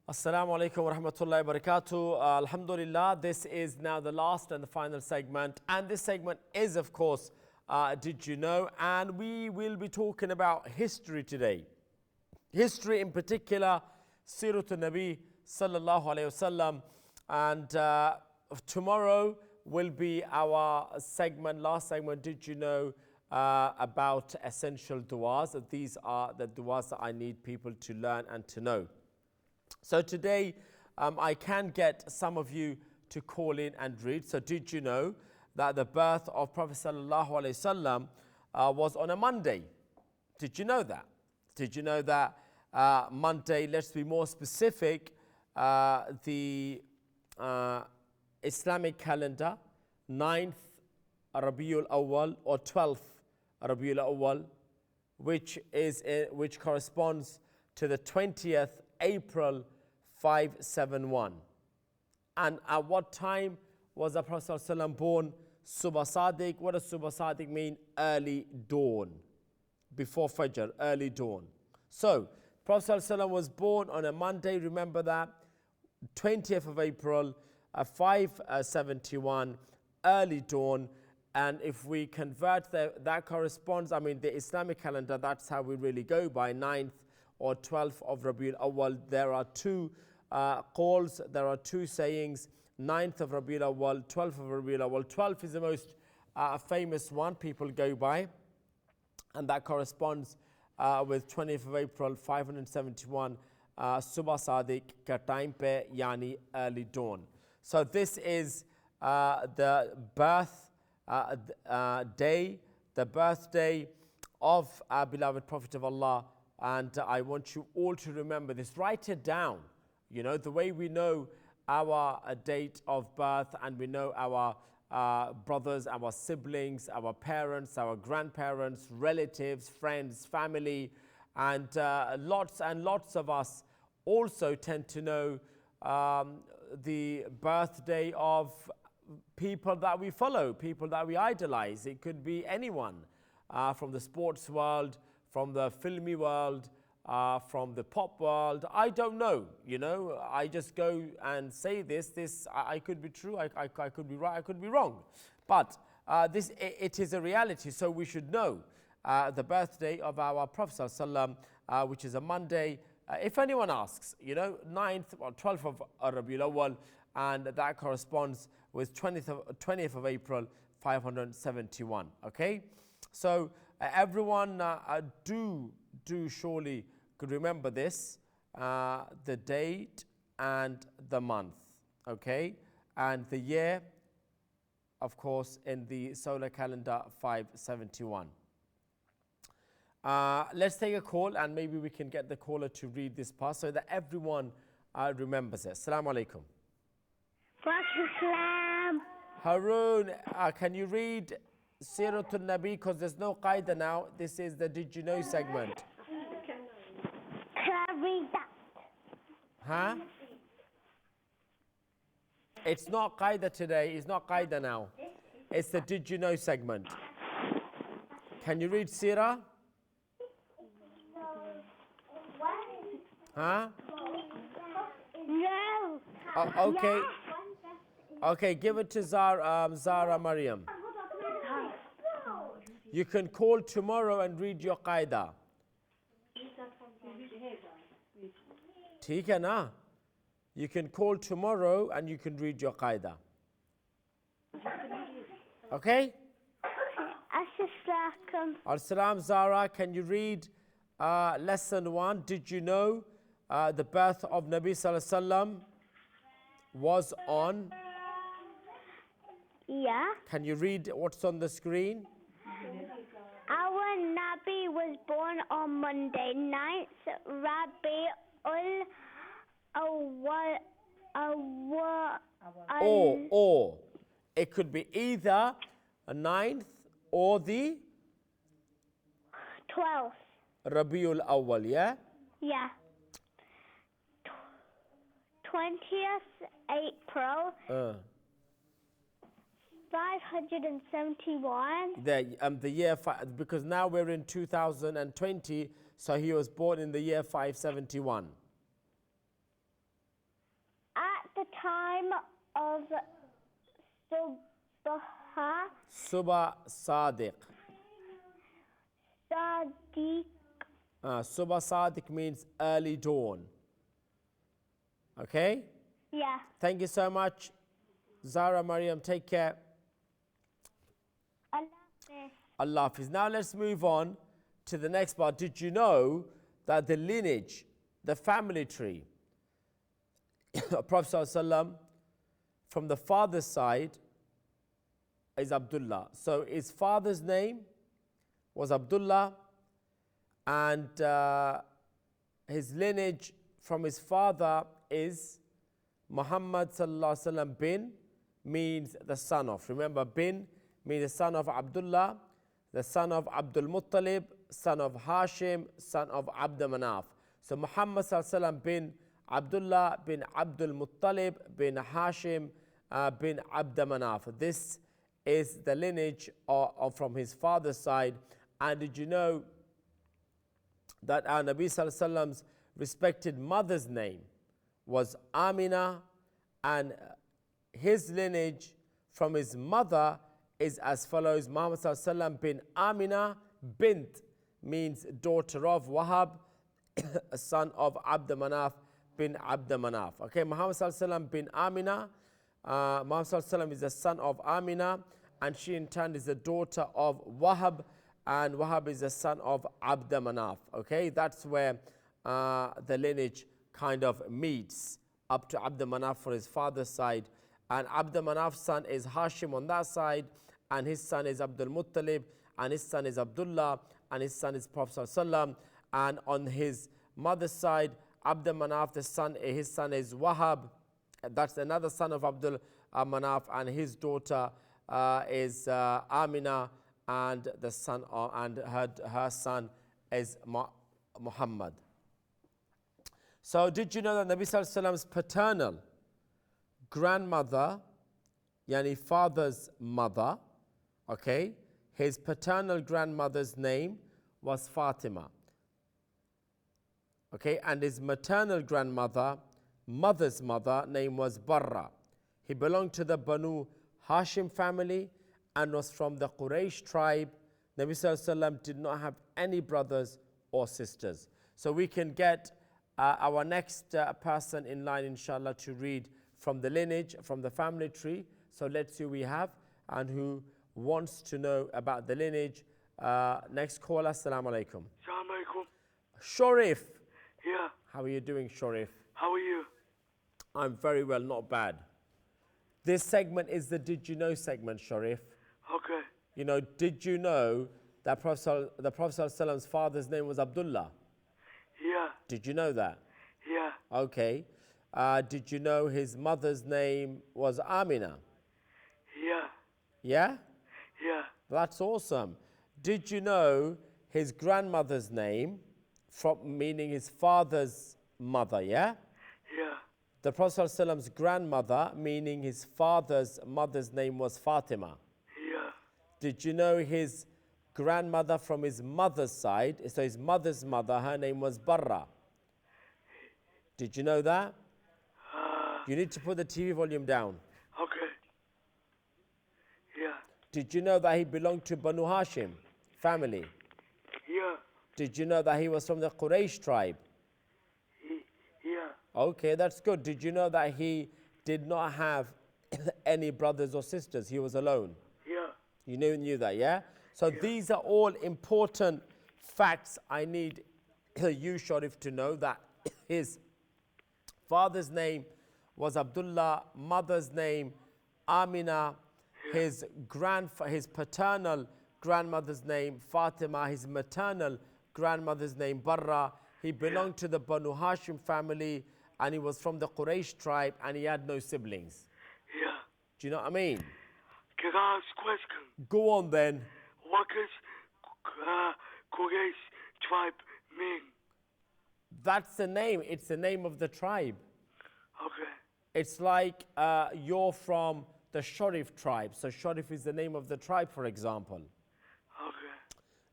Assalamu alaikum wa rahmatullahi wa barakatuh. Alhamdulillah, this is now the last and the final segment. And this segment is, of course, Did You Know? And we will be talking about history today. History in particular, Siratul Nabi sallallahu alayhi wasallam. And tomorrow will be our segment, last segment, Did You Know? About essential du'as. These are the du'as that I need people to learn and to know. So today I can get some of you to call in and read. So did you know that the birth of Prophet sallallahu alaihi wasallam was on a Monday? Did you know that? Did you know that Monday, let's be more specific, the Islamic calendar, 9th Rabiul Awwal or 12th Rabiul Awwal, which corresponds to the 20th April 571. And at what time was the Prophet ﷺ born? Subha Sadiq. What does Subha Sadiq mean? Early dawn. Before Fajr, early dawn. So, Prophet ﷺ was born on a Monday, remember that, 20th of April, 571, early dawn. And if we convert that corresponds, the Islamic calendar, that's how we really go by, 9th or 12th of Rabiul Awwal. There are two calls, there are two sayings, 9th of Rabiul Awwal, 12th of Rabiul Awwal. 12th is the most famous one people go by, and that corresponds with 20th of April 571, Subha Sadiq ka time pe, yani early dawn. So this is the birthday of our beloved Prophet of Allah. And I want you all to remember this. Write it down. You know, the way we know our date of birth, and we know our brothers, our siblings, our parents, our grandparents, relatives, friends, family, and lots of us also tend to know the birthday of people that we follow, people that we idolize. It could be anyone from the sports world, from the filmy world, from the pop world. I don't know, I just go and say this, I could be true, I could be right, I could be wrong. But it is a reality, so we should know the birthday of our Prophet ﷺ, which is a Monday. If anyone asks, 9th or 12th of Rabiul Awwal, and that corresponds with 20th of April, 571, okay? So everyone do surely could remember this, the date and the month, okay? And the year, of course, in the solar calendar, 571. Let's take a call, and maybe we can get the caller to read this part so that everyone remembers it. Assalamu alaikum. Haroon, can you read Siratul Nabi, because there's no qaida now. This is the Did You Know segment. Can I read that? Huh? It's not qaida today. It's not qaida now. It's the Did You Know segment. Can you read Sirah? Huh? No. Okay. Okay, give it to Zara Maryam. You can call tomorrow and read your qaida. ठीक है ना? You can call tomorrow and you can read your qaida. Okay? As-salam, Zara. Can you read lesson 1? Did you know the birth of Nabi Sallallahu Alaihi Wasallam was on? Yeah. Can you read what's on the screen? Our Nabi was born on Monday, 9th Rabiul Awwal. Or. It could be either a 9th or the 12th. Rabiul Awwal, yeah? Yeah. 20th April. 571. The year, because now we're in 2020, so he was born in the year 571. time of Subha Subha Sadiq. Sadiq. Subha Sadiq means early dawn. Okay? Yeah. Thank you so much. Zara Mariam, take care. Allah Hafiz. Allah Hafiz. Now let's move on to the next part. Did you know that the lineage, the family tree of Prophet ﷺ from the father's side is Abdullah. So his father's name was Abdullah, and his lineage from his father is Muhammad sallallahu alaihi wasallam. Bin means the son of. Remember, bin means the son of Abdullah, the son of Abdul Muttalib, son of Hashim, son of Abd Manaf. So Muhammad sallallahu alaihi wasallam bin Abdullah bin Abdul Muttalib bin Hashim bin Abd Manaf. This is the lineage from his father's side. And did you know that our Nabi sallallahu alaihi wasallam's respected mother's name was Amina, and his lineage from his mother is as follows: Muhammad sallallahu alaihi wasallam bin Amina bint means daughter of Wahab, son of Abd Manaf bin Abd Manaf. Okay, Muhammad sallallahu alaihi wasallam bin Amina. Muhammad sallallahu alaihi wasallam is the son of Amina, and she in turn is the daughter of Wahab, and Wahab is the son of Abd Manaf. Okay, that's where the lineage kind of meets up to Abd Manaf for his father's side. And Abd Manaf's son is Hashim on that side, and his son is Abdul Muttalib, and his son is Abdullah, and his son is Prophet ﷺ. And on his mother's side, Abd Manaf, his son is Wahab. That's another son of Abdul Manaf, and his daughter is Amina, and the son and her son is Muhammad. So did you know that Nabi Sallallahu Alaihi Wasallam's paternal grandmother, yani father's mother, okay, his paternal grandmother's name was Fatima, okay, and his maternal grandmother, mother's mother, name was Barra. He belonged to the Banu Hashim family and was from the Quraysh tribe. Nabi Sallallahu Alaihi Wasallam did not have any brothers or sisters. So we can get our next person in line, inshallah, to read from the lineage, from the family tree. So let's see who we have and who wants to know about the lineage. Next caller, assalamu alaikum. Assalamu alaikum. Sharif. Yeah. How are you doing, Sharif? How are you? I'm very well, not bad. This segment is the Did You Know segment, Sharif. Okay. You know, did you know that the Prophet ﷺ's father's name was Abdullah? Yeah. Did you know that? Yeah. Okay. Did you know his mother's name was Amina? Yeah. Yeah? Yeah. That's awesome. Did you know his grandmother's name, meaning his father's mother, yeah? Yeah. The Prophet ﷺ's grandmother, meaning his father's mother's name was Fatima. Yeah. Did you know his grandmother from his mother's side, so his mother's mother, her name was Barra? Did you know that? You need to put the TV volume down. Okay. Yeah. Did you know that he belonged to Banu Hashim family? Yeah. Did you know that he was from the Quraysh tribe? Yeah. Okay, that's good. Did you know that he did not have any brothers or sisters? He was alone. Yeah. You knew that, yeah? So these are all important facts I need you, Sharif, to know, that his father's name was Abdullah, mother's name Amina, his paternal grandmother's name Fatima, his maternal grandmother's name Barra. He belonged to the Banu Hashim family, and he was from the Quraysh tribe, and he had no siblings. Yeah. Do you know what I mean? Can I ask a question? Go on then. What does Quraysh tribe mean? That's the name. It's the name of the tribe. Okay. It's like you're from the Sharif tribe. So Sharif is the name of the tribe, for example. Okay.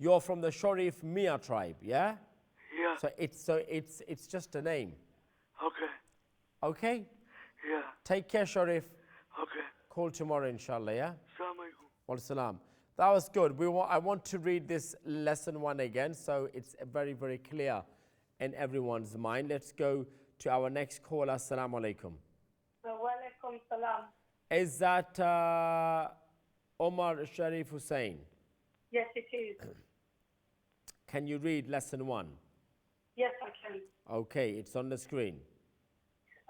You're from the Sharif Mia tribe, yeah? Yeah. So it's just a name. Okay. Okay? Yeah. Take care, Sharif. Okay. Call tomorrow, inshallah, yeah? Assalamu alaikum. Wa salam. That was good. I want to read this lesson 1 again, so it's very, very clear in everyone's mind. Let's go to our next caller. Assalamu alaikum. Walaikum salam. Is that Omar Sharif Hussein? Yes, it is. Can you read lesson 1? Yes, I can. Okay, it's on the screen.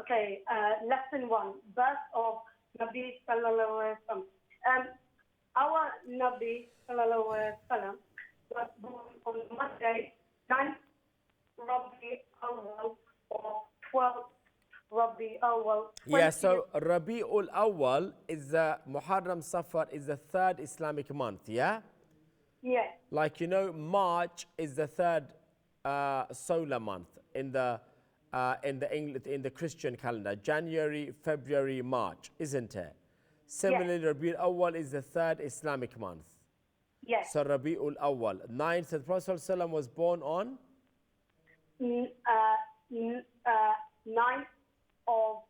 Okay, lesson 1, birth of Nabi Sallallahu Alaihi Wasallam. Our Nabi Sallallahu Alaihi Wasallam was born on Monday, 9th Rabi Awal or 12th Rabi Awal. Yeah, so Rabi'ul Awwal is the Muharram Safar is the 3rd Islamic month, yeah? Yes, Like, you know, March is the 3rd solar month in the Christian calendar. January, February, March, isn't it? Similarly, Rabi'ul Awwal is the 3rd Islamic month. yes. So Rabi'ul Awwal. 9th, the Prophet ﷺ was born on 9th of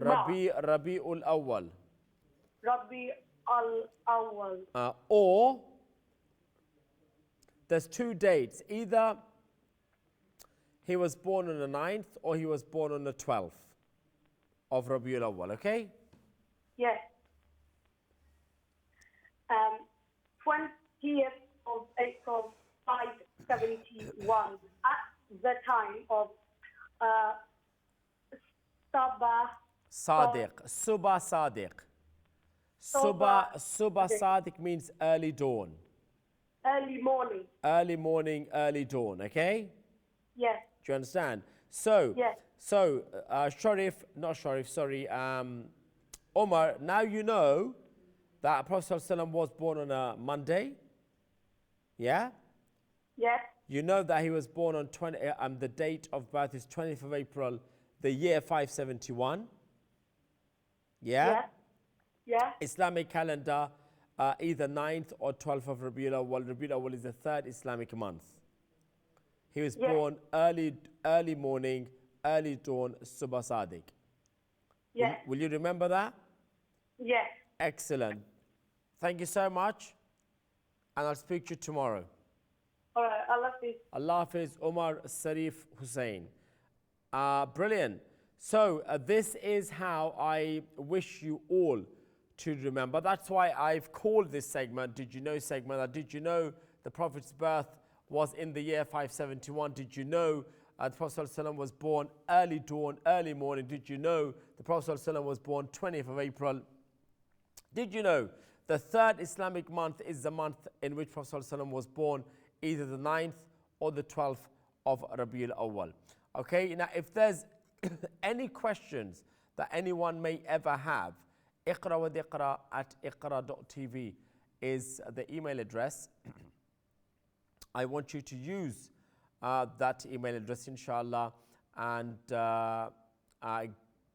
March. Rabi'ul Awwal. Rabi al-Awwal. Or there's 2 dates. Either he was born on the 9th or he was born on the 12th of Rabi'ul Awwal, okay? Yes. 20th of April 571 at the time of Sadiq. Subah Sadiq. Subah Sadiq means early dawn. early morning. Early morning, early dawn, okay? Yes. Do you understand? So, Yes. Omar, now you know that Prophet ﷺ was born on a Monday. Yeah? Yes. You know that he was born on the date of birth is 20th of April, the year 571. Yeah? Yes. Yes. Islamic calendar, either 9th or 12th of Rabiul Awwal. Rabiul Awwal is the 3rd Islamic month. He was Yes. born early morning, early dawn, Subah Sadiq. Yes. Will you remember that? Yes. Excellent. Thank you so much. And I'll speak to you tomorrow. All right. Allah Hafiz. Allah Hafiz, Omar Sarif Hussein. Brilliant. So this is how I wish you all to remember. That's why I've called this segment, Did You Know segment, that did you know the Prophet's birth was in the year 571? Did you know the Prophet ﷺ was born early dawn, early morning? Did you know the Prophet ﷺ was born 20th of April? Did you know the 3rd Islamic month is the month in which Prophet ﷺ was born, either the 9th or the 12th of Rabiul Awwal? Okay, now if there's any questions that anyone may ever have, iqra at iqra.tv is the email address. I want you to use that email address, inshallah, and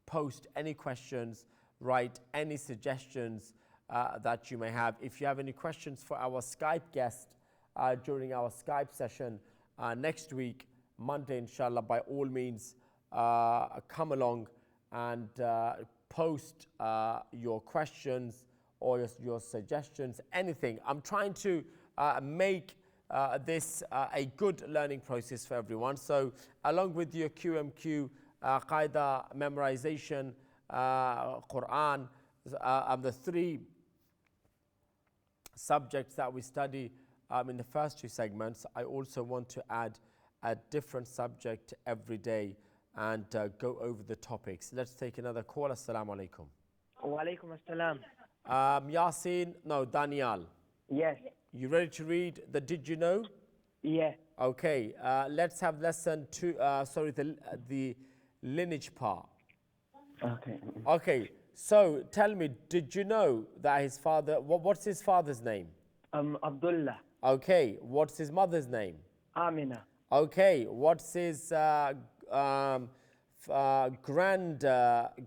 post any questions, write any suggestions that you may have. If you have any questions for our Skype guest during our Skype session next week, Monday, inshallah, by all means, come along and post your questions or your suggestions, anything. I'm trying to make this a good learning process for everyone. So along with your QMQ, Qaida memorization, Quran, the 3 subjects that we study in the first 2 segments, I also want to add a different subject every day and go over the topics. Let's take another call. Assalamu alaikum. Wa alaikum assalam. Yasin, no, Daniel. Yes. You ready to read the Did You Know? Yeah. Okay, let's have lesson 2, the lineage part. Okay. Okay, so tell me, did you know that his father, what's his father's name? Abdullah. Okay, what's his mother's name? Amina. Okay, what's his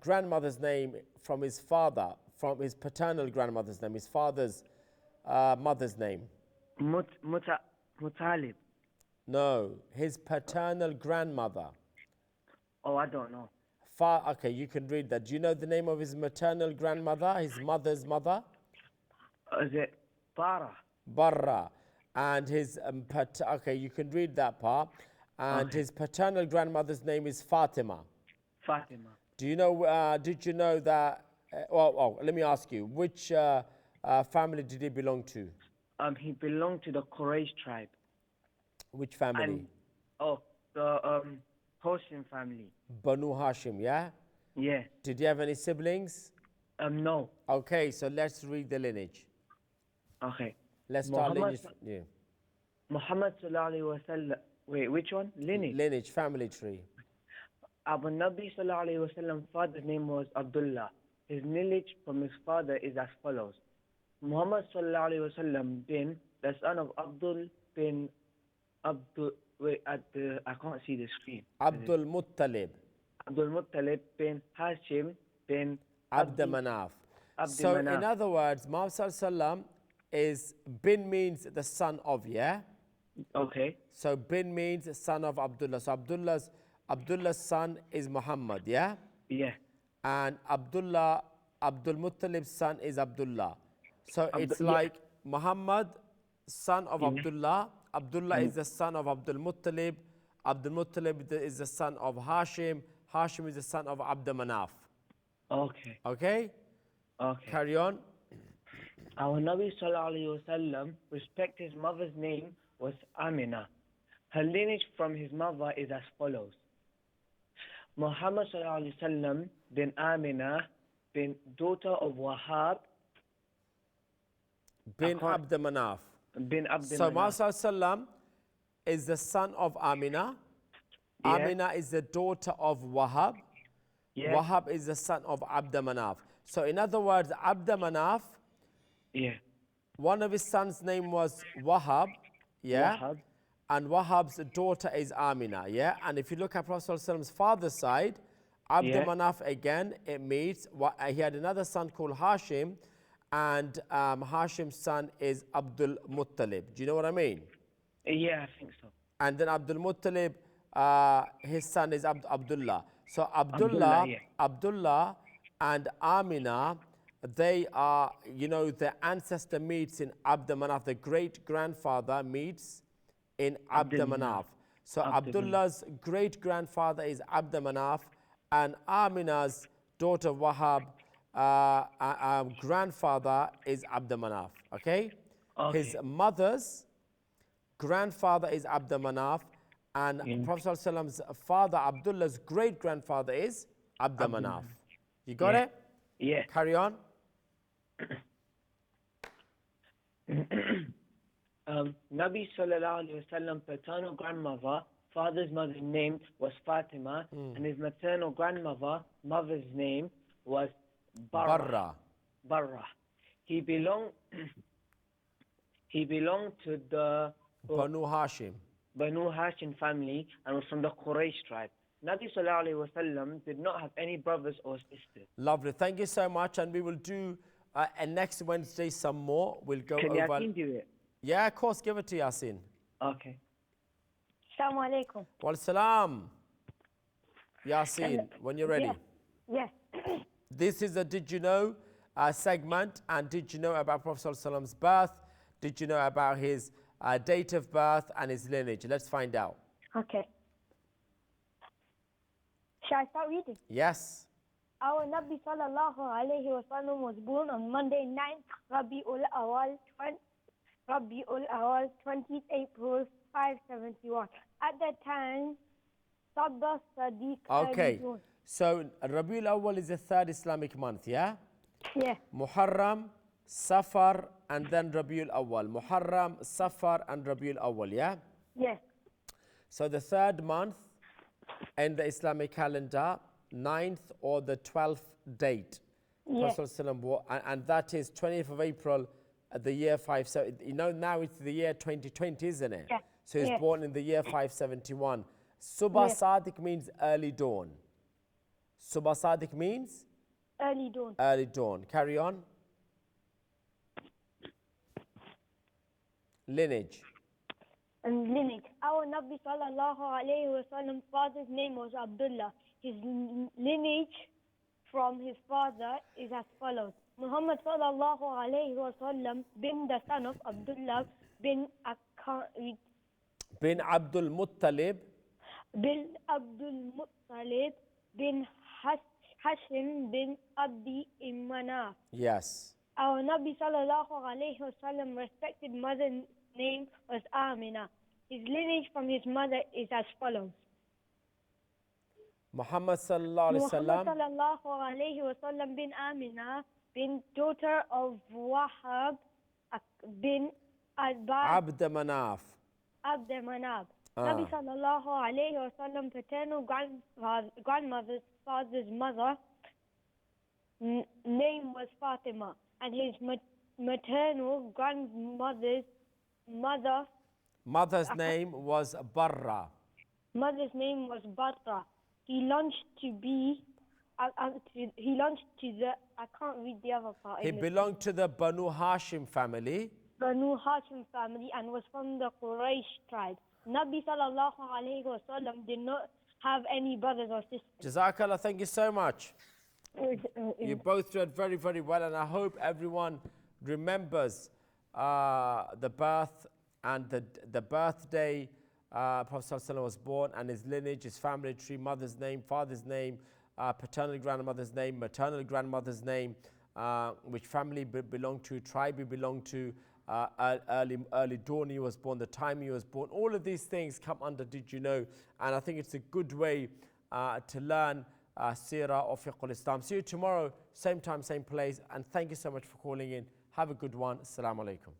grandmother's name from his father, from his paternal grandmother's name, his father's mother's name? Mutalib. No, his paternal grandmother. Oh, I don't know. Okay, you can read that. Do you know the name of his maternal grandmother, his mother's mother? Is it Bara? Barra. And his, okay, you can read that part. And Okay. his paternal grandmother's name is Fatima. Fatima. Do you know, did you know that, let me ask you, which family did he belong to? He belonged to the Quraysh tribe. Which family? And, the Hashim family. Banu Hashim, yeah? Yeah. Did he have any siblings? No. Okay, so let's read the lineage. Okay. Let's start lineage. Yeah. Muhammad sallallahu alaihi wasallam. Wait, which one? Lineage. Lineage, family tree. Abu Nabi sallallahu alaihi wasallam's father's name was Abdullah. His lineage from his father is as follows: Muhammad sallallahu alaihi wasallam bin the son of Abdul bin Abdul. Wait, I can't see the screen. Abdul Muttalib. Abdul Muttalib bin Hashim bin Abd Manaf. Abd So in Manaf. other words, Muhammad sallam is, bin means the son of, yeah? Okay. So bin means son of Abdullah. So Abdullah's son is Muhammad, yeah? Yeah. And Abdul Muttalib's son is Abdullah. So it's yeah. like Muhammad, son of Abdullah. Abdullah is the son of Abdul Muttalib. Abdul Muttalib is the son of Hashim. Hashim is the son of Abd Manaf. Okay. Okay? Okay. Carry on. Our Nabi sallallahu alaihi wasallam, respect his mother's name was Amina. Her lineage from his mother is as follows: Muhammad sallallahu alaihi wasallam bin Amina bin daughter of Wahab Bin Abd Manaf. bin Abd So Manaf. Muhammad sallam is the son of Amina. Yeah. Amina is the daughter of Wahab. Yeah. Wahab is the son of Abd Manaf. So in other words, Abd Manaf, Yeah. one of his sons' name was Wahab, yeah? Wahab. And Wahab's daughter is Amina, yeah? And if you look at Prophet ﷺ's father's side, Abd Yeah. Manaf again, it means, he had another son called Hashim, and Hashim's son is Abdul Muttalib. Do you know what I mean? Yeah, I think so. And then Abdul Muttalib, his son is Abdullah. So Abdullah, yeah. Abdullah and Amina, they are, the ancestor meets in Abd Manaf. The great grandfather meets in Abd Manaf. So Abdullah's great grandfather is Abd Manaf, and Amina's daughter Wahab, grandfather is Abd Manaf. Okay? His mother's grandfather is Abd Manaf, and Prophet ﷺ's father, Abdullah's great grandfather, is Abd Manaf. You got it? Yeah. Carry on. Nabi sallallahu alaihi wasallam paternal grandmother, father's mother's name was Fatima, and his maternal grandmother, mother's name was Barra. Barra. He belonged to the Banu Hashim. Banu Hashim family and was from the Quraysh tribe. Nabi sallallahu alaihi wasallam did not have any brothers or sisters. Lovely. Thank you so much. And we will do next Wednesday some more. We'll go Can over. Yasin do it? Yeah, of course. Give it to Yasin. Okay. Assalamu alaikum. Wal salam. Yasin, when you're ready. Yes. This is a Did You Know segment. And did you know about Prophet ﷺ's birth? Did you know about his date of birth and his lineage? Let's find out. Okay. Shall I start reading? Yes. Our Nabi sallallahu alayhi wa sallam was born on Monday 9th Rabi'ul Awal 20th April 571. At that time, Sabah Sadiq. Okay. So Rabi'ul Awal is the third Islamic month, yeah? Yeah. Muharram, Safar, and then Rabi'ul Awal. Muharram, Safar, and Rabi'ul Awal, yeah? Yes. So the third month in the Islamic calendar, 9th or the 12th date. Yes. And that is 20th of April, the year 570. Now it's the year 2020, isn't it? Yeah. So he's born in the year 571. Subah Sadiq means early dawn. Subah Sadiq means? Early dawn. Early dawn. Carry on. Lineage. and lineage. Our Nabi sallallahu alayhi wa sallam father's name was Abdullah. His lineage from his father is as follows. Muhammad sallallahu alayhi wa sallam bin the son of Abdullah bin bin Abdul Muttalib bin Abdul Muttalib bin Hashim bin Abdi Manaf. Yes. Our Nabi sallallahu alayhi wa sallam respected mother's name was Amina. His lineage from his mother is as follows. Muhammad sallallahu alayhi wa Muhammad sallam sallallahu alayhi wa sallam bin Amina bin daughter of Wahab bin Abd Manaf. Abd Manaf. Nabi sallallahu alayhi wa sallam paternal grandmother's father's mother name was Fatima, and his maternal grandmother's mother's name was Barra. Mother's name was Barra. He launched to be. He launched to the. I can't read the other part. He belonged to the Banu Hashim family. Banu Hashim family, and was from the Quraysh tribe. Nabi sallallahu alayhi wa sallam did not have any brothers or sisters. Jazakallah, thank you so much. You both did very, very well, and I hope everyone remembers the birth and the birthday Prophet ﷺ was born, and his lineage, his family tree, mother's name, father's name, paternal grandmother's name, maternal grandmother's name, which family belonged to, tribe he belonged to, early dawn he was born, the time he was born. All of these things come under Did You Know? And I think it's a good way to learn Seerah of Fiqh al-Islam. See you tomorrow, same time, same place. And thank you so much for calling in. Have a good one. Assalamu alaikum.